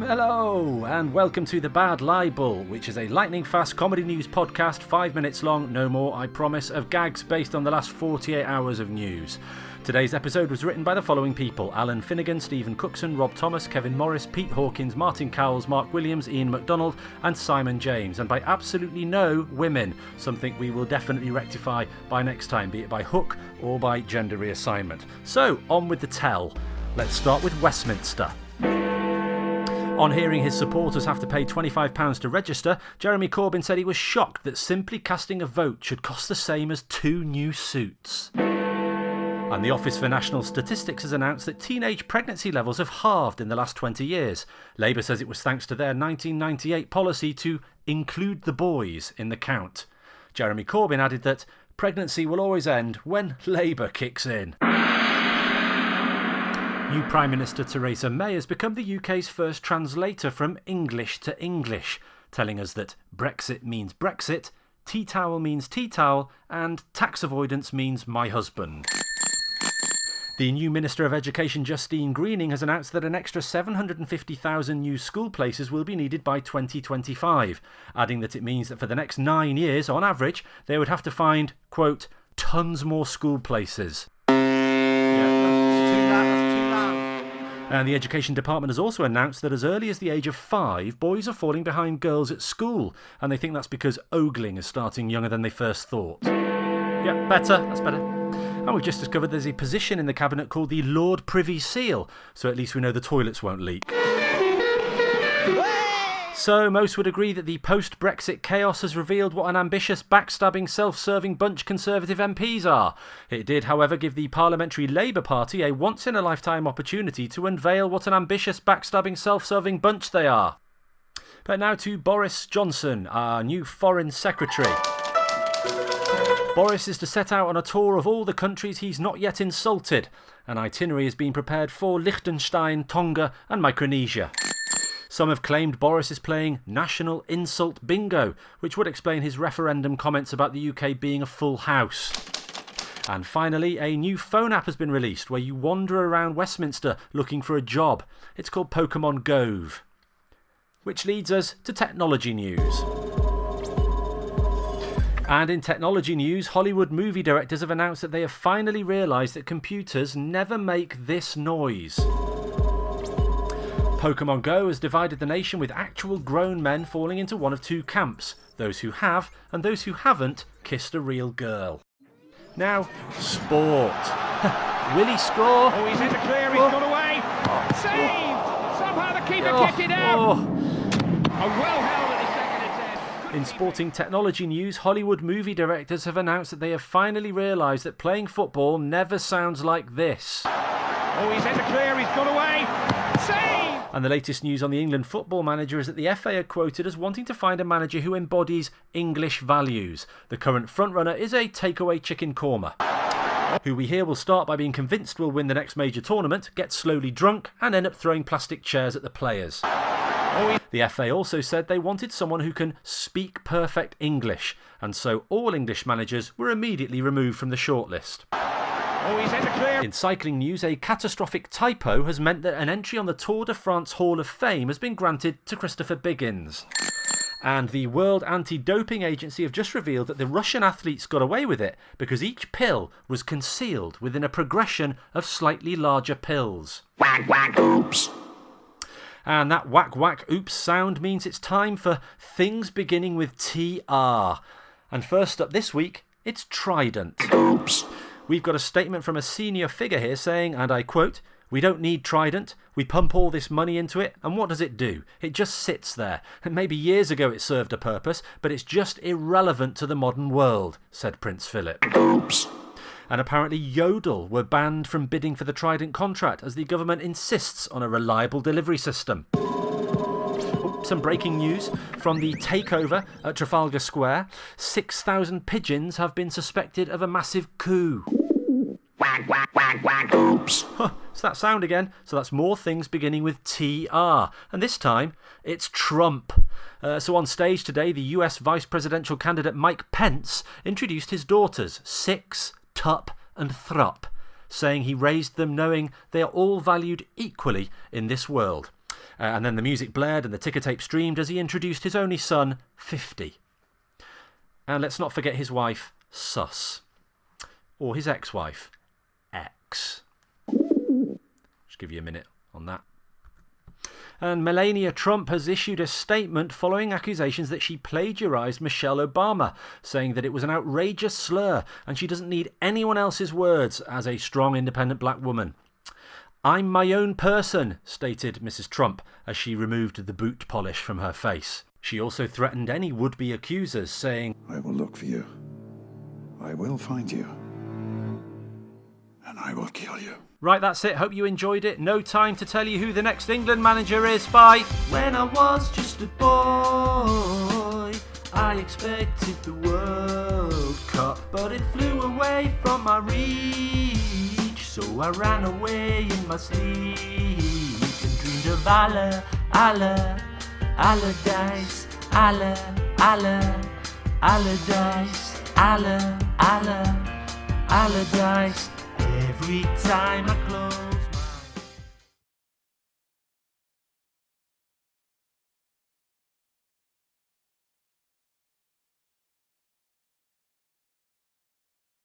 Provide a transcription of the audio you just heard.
Hello, and welcome to the Bad Libel, which is a lightning-fast comedy news podcast, 5 minutes long, no more, I promise, of gags based on the last 48 hours of news. Today's episode was written by the following people: Alan Finnegan, Stephen Cookson, Rob Thomas, Kevin Morris, Pete Hawkins, Martin Cowles, Mark Williams, Ian MacDonald, and Simon James, and by absolutely no women, something we will definitely rectify by next time, be it by hook or by gender reassignment. So, on with the tell. Let's start with Westminster. On hearing his supporters have to pay £25 to register, Jeremy Corbyn said he was shocked that simply casting a vote should cost the same as 2 new suits. And the Office for National Statistics has announced that teenage pregnancy levels have halved in the last 20 years. Labour says it was thanks to their 1998 policy to include the boys in the count. Jeremy Corbyn added that pregnancy will always end when Labour kicks in. New Prime Minister Theresa May has become the UK's first translator from English to English, telling us that Brexit means Brexit, tea towel means tea towel, and tax avoidance means my husband. The new Minister of Education, Justine Greening, has announced that an extra 750,000 new school places will be needed by 2025, adding that it means that for the next 9 years, on average, they would have to find, quote, tons more school places. And the Education Department has also announced that as early as the age of 5, boys are falling behind girls at school, and they think that's because ogling is starting younger than they first thought. Yeah, better, that's better. And we've just discovered there's a position in the Cabinet called the Lord Privy Seal, so at least we know the toilets won't leak. So most would agree that the post-Brexit chaos has revealed what an ambitious, backstabbing, self-serving bunch Conservative MPs are. It did, however, give the Parliamentary Labour Party a once-in-a-lifetime opportunity to unveil what an ambitious, backstabbing, self-serving bunch they are. But now to Boris Johnson, our new Foreign Secretary. Boris is to set out on a tour of all the countries he's not yet insulted. An itinerary has been prepared for Liechtenstein, Tonga and Micronesia. Some have claimed Boris is playing National Insult Bingo, which would explain his referendum comments about the UK being a full house. And finally, a new phone app has been released where you wander around Westminster looking for a job. It's called Pokemon Go. Which leads us to technology news. And in technology news, Hollywood movie directors have announced that they have finally realised that computers never make this noise. Pokemon Go has divided the nation with actual grown men falling into one of 2 camps, those who have and those who haven't kissed a real girl. Now, sport. Will he score? Oh, he's in the clear, he's got away. Saved! Somehow the keeper kept it out. A well held at the second attempt. In sporting technology news, Hollywood movie directors have announced that they have finally realised that playing football never sounds like this. Oh, he's in the clear, he's got away. Saved! And the latest news on the England football manager is that the FA are quoted as wanting to find a manager who embodies English values. The current frontrunner is a takeaway chicken korma, who we hear will start by being convinced will win the next major tournament, get slowly drunk and end up throwing plastic chairs at the players. The FA also said they wanted someone who can speak perfect English, and so all English managers were immediately removed from the shortlist. Oh, he's in the clear. In cycling news, a catastrophic typo has meant that an entry on the Tour de France Hall of Fame has been granted to Christopher Biggins. And the World Anti-Doping Agency have just revealed that the Russian athletes got away with it because each pill was concealed within a progression of slightly larger pills. Whack, whack, oops. And that whack, whack, oops sound means it's time for things beginning with TR. And first up this week, it's Trident. Oops. We've got a statement from a senior figure here saying, and I quote, "We don't need Trident. We pump all this money into it, and what does it do? It just sits there. And maybe years ago it served a purpose, but it's just irrelevant to the modern world," said Prince Philip. Oops. And apparently Yodel were banned from bidding for the Trident contract as the government insists on a reliable delivery system. Some breaking news from the takeover at Trafalgar Square. 6,000 pigeons have been suspected of a massive coup. Whack, whack, whack, whack, oops. It's that sound again. So that's more things beginning with TR. And this time, it's Trump. So on stage today, the US vice presidential candidate Mike Pence introduced his daughters, Six, Tup and Thrup, saying he raised them knowing they are all valued equally in this world. And then the music blared and the ticker tape streamed as he introduced his only son, 50. And let's not forget his wife, Sus. Or his ex-wife, X. Just give you a minute on that. And Melania Trump has issued a statement following accusations that she plagiarised Michelle Obama, saying that it was an outrageous slur and she doesn't need anyone else's words as a strong, independent black woman. "I'm my own person," stated Mrs. Trump as she removed the boot polish from her face. She also threatened any would-be accusers, saying, "I will look for you. I will find you. And I will kill you." Right, that's it. Hope you enjoyed it. No time to tell you who the next England manager is by "When I was just a boy, I expected the World Cup, but it flew away from my reach, so I ran away in my sleep and dreamed of Allah, Allah, Allardyce, Allah, Allah, Allardyce, Allah, Allah, Allardyce. Every time I close